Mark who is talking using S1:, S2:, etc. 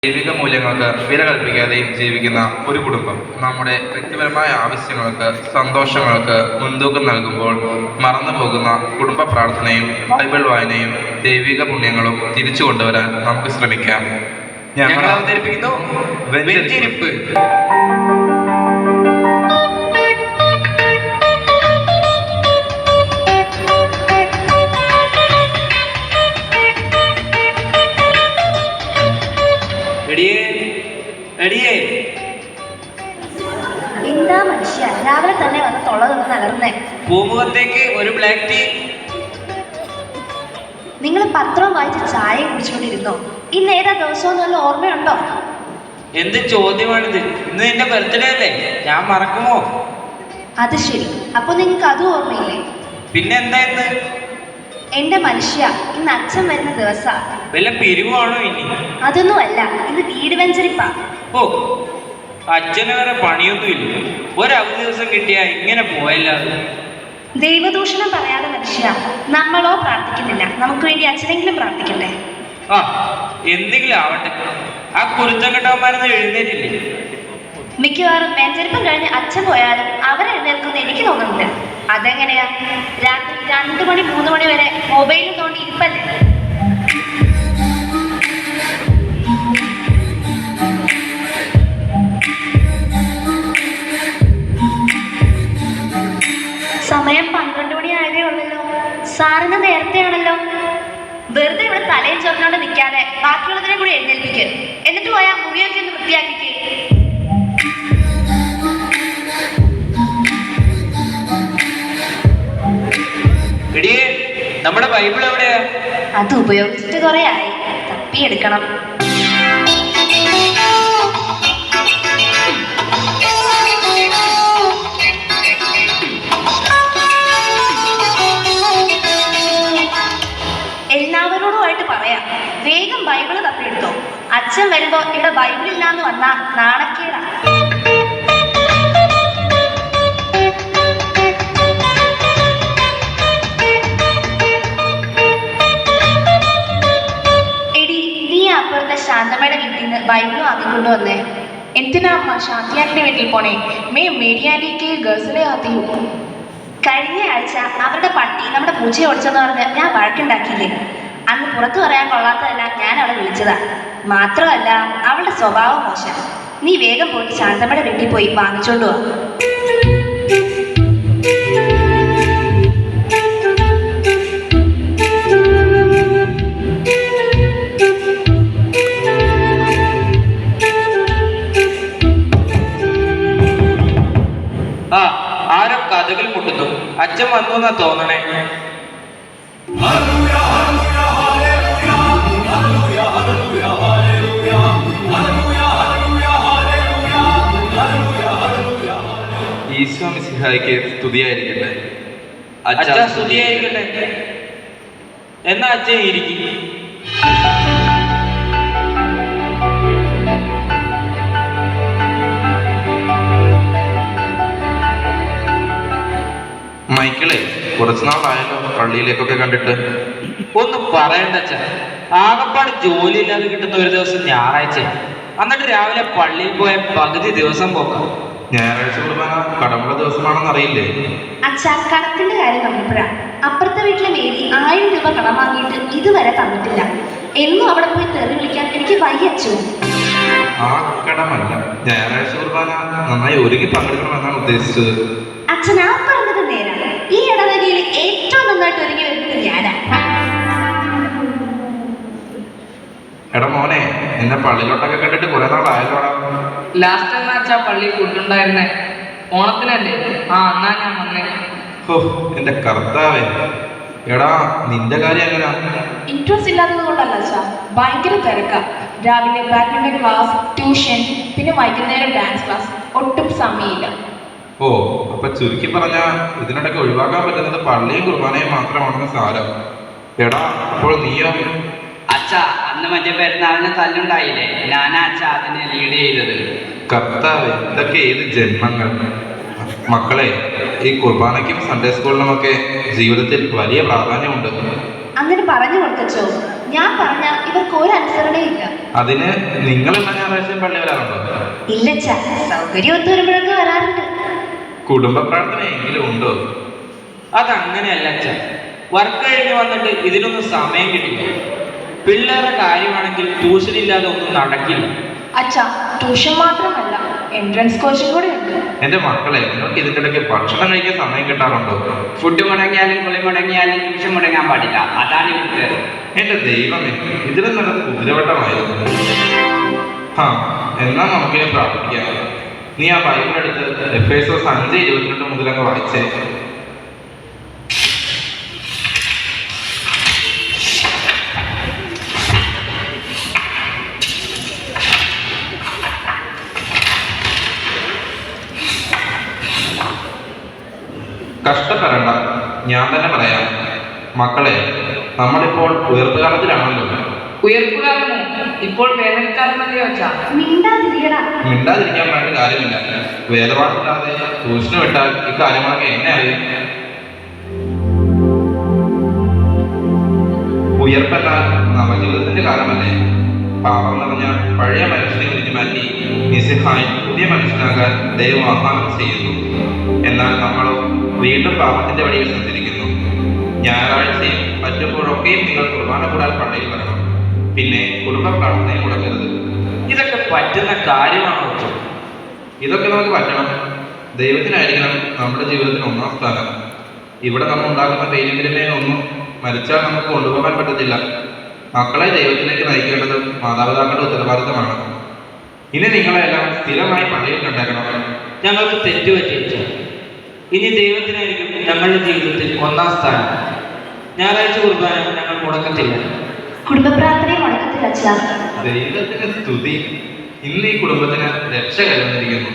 S1: ദൈവിക മൂല്യങ്ങൾക്ക് വില കൽപ്പിക്കാതെയും ജീവിക്കുന്ന ഒരു കുടുംബം നമ്മുടെ വ്യക്തിപരമായ ആവശ്യങ്ങൾക്ക് സന്തോഷങ്ങൾക്ക് മുൻതൂക്കം നൽകുമ്പോൾ മറന്നുപോകുന്ന കുടുംബ പ്രാർത്ഥനയും ബൈബിൾ വായനയും ദൈവിക പുണ്യങ്ങളും തിരിച്ചു കൊണ്ടുവരാൻ നമുക്ക് ശ്രമിക്കാം. ഞങ്ങൾ അവതരിപ്പിക്കുന്നു വെഞ്ചരിപ്പ്.
S2: എന്താ മനുഷ്യ രാവിലെ തന്നെ വന്ന് തൊള്ളതൊന്ന് നകർന്നേ.
S3: പൂമുഖത്തേക്ക് ഒരു ബ്ലാക്ക് ടീ.
S2: നിങ്ങൾ പത്രം വായിച്ച് ചായ കുടിച്ചുകൊണ്ടിരുന്നോ? ഇന്ന് ഏതാ ദിവസം നല്ല ഓർമ്മയുണ്ടോ?
S3: എന്ത് ചോദ്യമാണിത്? ഇന്ന് എന്റെ ബർത്ത്ഡേ അല്ലേ, ഞാൻ മറക്കുമോ?
S2: അത് ശരി, അപ്പൊ നിങ്ങൾക്ക് അതും ഓർമ്മയില്ലേ?
S3: പിന്നെ എന്താ ഇന്ന്?
S2: എന്റെ മനുഷ്യ, ഇന്ന് അച്ഛൻ വരുന്ന ദിവസാ.
S3: വല്ല പിരിവാണോ ഇനി?
S2: അതൊന്നും അല്ല, ഇന്ന് വീട് വെഞ്ചരിപ്പാ.
S3: ഓ, അച്ഛന് വേറെ പണിയൊന്നുമില്ല, ഒരവധി ദിവസം കിട്ടിയാ ഇങ്ങനെ പോയല്ലാതെ.
S2: ദൈവദൂഷണം പറയാതെ മനുഷ്യ, നമ്മളോ പ്രാർത്ഥിക്കുന്നില്ല, നമുക്ക് വേണ്ടി അച്ഛനെങ്കിലും പ്രാർത്ഥിക്കണ്ടേ?
S3: ആ, എന്തെങ്കിലും ആവട്ടെ, ആ കുരുത്തം കെട്ടവന്മാരൊന്നും എഴുന്നേറ്റില്ലേ?
S2: മിക്കവാറും വെഞ്ചരിപ്പം കഴിഞ്ഞ് അച്ഛൻ പോയാലും അവരെഴുന്നേൽക്കുന്ന എനിക്ക് തോന്നുന്നില്ല. അതെങ്ങനെയാ? രാത്രി 2 മണി 3 മണി വരെ മൊബൈലിൽ തോണ്ടി ഇരിപ്പല്ലേ. സമയം 12 മണി ആയതേ ഉള്ളല്ലോ. സാറിന് നേരത്തെയാണല്ലോ. വെറുതെ ഇവിടെ തലയിൽ ചൊറിഞ്ഞോണ്ട് നിൽക്കാതെ ബാക്കിയുള്ളതിനെ കൂടി എഴുന്നേൽപ്പിക്ക്. എന്നിട്ട് പോയാൽ മുറിയൊക്കെ ഒന്ന് വൃത്തിയാക്കിക്ക്.
S3: എടിയേ, നമ്മുടെ ബൈബിൾ എവിടെയാ?
S2: അത് ഉപയോഗിച്ചിട്ട് കുറെ ആയി, തപ്പിയെടുക്കണം. എല്ലാവരോടുമായിട്ട് പറയാം, വേഗം ബൈബിള് തപ്പിയെടുത്തോ. അച്ഛൻ വരുമ്പോ ഇവിടെ ബൈബിളില്ലാന്ന് വന്നാ നാണക്കേടാ. എടി, നീ അപ്പുറത്തെ ശാന്തമ്മയുടെ വീട്ടിൽ നിന്ന് ബൈബിൾ വാങ്ങിക്കൊണ്ടു വന്നേ.
S4: എന്തിനാ അമ്മ ശാന്തി ആന്റിയുടെ വീട്ടിൽ പോണേ? മേരി ആന്റിക്ക് ഗേൾസിലെ ആത്തി.
S2: കഴിഞ്ഞ ആഴ്ച അവരുടെ പട്ടി നമ്മുടെ പൂച്ചയെ ഓടിച്ചെന്ന് പറഞ്ഞ് ഞാൻ വഴക്കുണ്ടാക്കിയില്ലേ? അന്ന് പുറത്തു പറയാൻ കൊള്ളാത്തതല്ല ഞാൻ അവളെ വിളിച്ചതാ. മാത്രമല്ല, അവളുടെ സ്വഭാവം മോശം. നീ വേഗം പോയിട്ട് ശാന്തമ്മയുടെ വീട്ടിൽ പോയി വാങ്ങിച്ചോണ്ട് വാ.
S3: ആ, ആരോ കഥകൾ മുട്ടുന്നു. അച്ഛൻ വന്നു എന്നാ തോന്നണേ.
S1: ഈശോ മിശിഹായ്ക്ക് സ്തുതിയായിരിക്കട്ടെ.
S3: അച്ഛാ സ്തുതിയായിരിക്കട്ടെ. എന്നാ അച്ഛൻ ഇരിക്കും.
S1: മൈക്കിളെ, കുറച്ചു നാളായല്ലോ പള്ളിയിലേക്കൊക്കെ കണ്ടിട്ട്.
S3: ഒന്നും പറയണ്ട അച്ഛ, ആകപ്പാട് ജോലി ഇല്ലാതെ കിട്ടുന്ന ഒരു ദിവസം ഞായറാഴ്ച, എന്നിട്ട് രാവിലെ പള്ളിയിൽ പോയ പകുതി ദിവസം പോക്കാം.
S1: ഞായറാഴ്ച കുർബാന കടമുള്ള ദിവസമാണെന്ന് അറിയില്ലേ?
S2: അച്ഛാ, കടത്തിന്റെ കാര്യം പറഞ്ഞപ്പോഴാ, അപ്പുറത്തെ വീട്ടിലെ മേരി 1000 രൂപ കടം വാങ്ങിയിട്ട് ഇതുവരെ തന്നിട്ടില്ല. എന്നും അവിടെ പോയി തെറി വിളിക്കാൻ എനിക്ക് വയ്യച്ചു.
S1: ആ കടമല്ല, ഞായറാഴ്ച കുർബാന നന്നായി ഒരുങ്ങി പങ്കെടുക്കണമെന്നാണ് ഉദ്ദേശിച്ചത്.
S2: അച്ഛൻ ആ പറഞ്ഞത് നേരാണ്. ഈ ഇടവകയിൽ ഏറ്റവും നന്നായിട്ട് ഒരുങ്ങി വരുന്നത് ഞാനാ.
S1: എടാ മോനെ, എന്നെ പള്ളിയിലോട്ടൊക്കെ കണ്ടിട്ട് കുറെ നാളായല്ലോടാ.
S4: ലാസ്റ്റ് എന്നാ അച്ഛാ പള്ളിയിൽ ഫുഡുണ്ടായിരുന്നേ? ഓണത്തിനല്ലേ? ആ, എന്നാ ഞാൻ വന്നേ.
S1: ഓ എന്റെ കർത്താവേ. എടാ, നിന്റെ കാര്യം എങ്ങനെയാ?
S4: ഇൻട്രസ്റ്റ് ഇല്ലാത്തത് കൊണ്ടല്ല അച്ഛാ, ഭയങ്കര തിരക്കാ. രാവിലെ ബാഡ്മിന്റൺ ക്ലാസ്, ട്യൂഷൻ, പിന്നെ വൈകുന്നേരം ഡാൻസ് ക്ലാസ്. ഒട്ടും സമയമില്ല.
S1: ഓ, അപ്പൊ ചുരുക്കി പറഞ്ഞ ഇതിനിടയ്ക്ക് ഒഴിവാക്കാൻ പറ്റുന്നത് പള്ളിയും കുർബാനയും മാത്രമാണെന്ന് സാരം. എടാ, അപ്പോൾ നീയോ?
S3: അച്ഛാ, അന്ന് മറ്റേ പെരുന്നാളിന് തല്ലുണ്ടായില്ലേ, ഞാനാ അച്ഛാ അതിനെ ലീഡ് ചെയ്തത്.
S1: കർത്താവേ, ഇതൊക്കെ ഏത് ജന്മങ്ങൾ. മക്കളെ, ഈ കുർബാനയ്ക്കും സൺഡേ സ്കൂളിനുമൊക്കെ ജീവിതത്തിൽ വലിയ പ്രാധാന്യമുണ്ട്.
S2: അങ്ങനെ പറഞ്ഞു കൊടുക്കച്ചോ. ഞാൻ പറഞ്ഞ ഇവർക്ക് ഒരു അനുസരണയില്ല.
S1: അതിന് നിങ്ങൾ എല്ലാ ഞായറാഴ്ചയും പള്ളി വരാറുണ്ടോ?
S2: ഇല്ലച്ച, സൗകര്യം ഒത്തു വരുമ്പോഴൊക്കെ വരാറുണ്ട്.
S1: കുടുംബ പ്രാർത്ഥന എങ്കിലും ഉണ്ടോ?
S3: അതങ്ങനെയല്ല അച്ഛ. വർക്ക് കഴിഞ്ഞ് വന്നിട്ട് ഇതിനൊന്നും സമയം കിട്ടില്ല. പിള്ളേരുടെ കാര്യമാണെങ്കിൽ ട്യൂഷൻ ഇല്ലാതെ ഒന്നും നടക്കില്ല.
S4: അച്ഛാ, ട്യൂഷൻ മാത്രമല്ല, എൻട്രൻസ് കോച്ചിങ് കൂടെ ഉണ്ട്.
S1: എന്റെ മക്കളെ, നിങ്ങൾക്ക് ഇതിനിടയ്ക്ക് ഭക്ഷണം കഴിക്കാൻ സമയം കിട്ടാറുണ്ടോ?
S5: ഫുഡ് മുടങ്ങിയാലും കുളി മുടങ്ങിയാലും ട്യൂഷൻ മുടങ്ങാൻ പാടില്ല. അതാണ് ഇവിടുത്തെ.
S1: എന്റെ ദൈവമേ, ഇതിലും നല്ലത് കുതിരവട്ടമായിരുന്നു. എന്നാ നമുക്കിനി പ്രാർത്ഥിക്കാം. നീ ആ ബൈബിൾ എടുത്ത് എഫേസോസ് 5:22 മുതലങ്ങ് വായിച്ചേ. കഷ്ടപ്പെടണ്ട, ഞാൻ തന്നെ പറയാം. മക്കളെ, നമ്മളിപ്പോൾ ഉയർപ്പുകാലത്തിലാണല്ലോ.
S6: ഉയർപ്പുകാലമോ? ഇപ്പോൾ വേനൽക്കാലമല്ലയോ അച്ഛാ?
S2: മിണ്ടാതിരിക്കടാ.
S1: മിണ്ടാതിരിക്കാൻ വേണ്ട കാര്യമില്ല. വേദപാഠമില്ലാതെ ട്യൂഷന് വിട്ടാൽ ഇക്കാര്യങ്ങളൊക്കെ എന്നെ അറിയും. ഉയർപ്പെന്നാൽ നവജീവിതത്തിന്റെ കാലമല്ലേ? പാപം നിറഞ്ഞ പഴയ മനുഷ്യനെ ഒഴിഞ്ഞു മാറ്റി നിസ്സഹായി പുതിയ മനുഷ്യനാകാൻ ദൈവം ആഹ്വാനം ചെയ്യുന്നു. എന്നാൽ നമ്മളോ വീണ്ടും പാപത്തിന്റെ വഴിയിൽ സഞ്ചരിക്കുന്നു. ഞായറാഴ്ചയും പറ്റുമ്പോഴൊക്കെയും നിങ്ങൾ കുർബാന കൂടാൻ പള്ളിയിൽ വരണം. പിന്നെ കുടുംബ പ്രാർത്ഥനയും മുടങ്ങരുത്.
S3: ഇതൊക്കെ പറ്റുന്ന കാര്യമാണോ അച്ഛൻ?
S1: ഇതൊക്കെ നമുക്ക് പറ്റണം. ദൈവത്തിനായിരിക്കണം നമ്മുടെ ജീവിതത്തിന് ഒന്നാം സ്ഥാനം. ഇവിടെ നമ്മൾ ഉണ്ടാക്കുന്ന പേരിന്റെ ഒന്നും മരിച്ചാൽ നമുക്ക് കൊണ്ടുപോകാൻ പറ്റത്തില്ല. മക്കളെ ദൈവത്തിലേക്ക് നയിക്കേണ്ടത് മാതാപിതാക്കളുടെ ഉത്തരവാദിത്തമാണ്. ഇനി നിങ്ങളെല്ലാം സ്ഥിരമായി പള്ളിയിൽ കണ്ടേക്കണം.
S3: ഞങ്ങൾക്ക് തെറ്റുപറ്റി അച്ഛ. ഇനി ദൈവത്തിനായിരിക്കും ഞങ്ങളുടെ ജീവിതത്തിൽ ഒന്നാം സ്ഥാനം. ഞായറാഴ്ച കുർബാന ഞങ്ങൾ മുടക്കത്തില്ല.
S2: കുടുംബ പ്രാർത്ഥനയും മുടക്കത്തില്ല അച്ഛാ.
S1: ദൈവത്തിന് സ്തുതി. ഇന്ന് ഈ കുടുംബത്തിന് രക്ഷ കരുന്നിരിക്കുന്നു.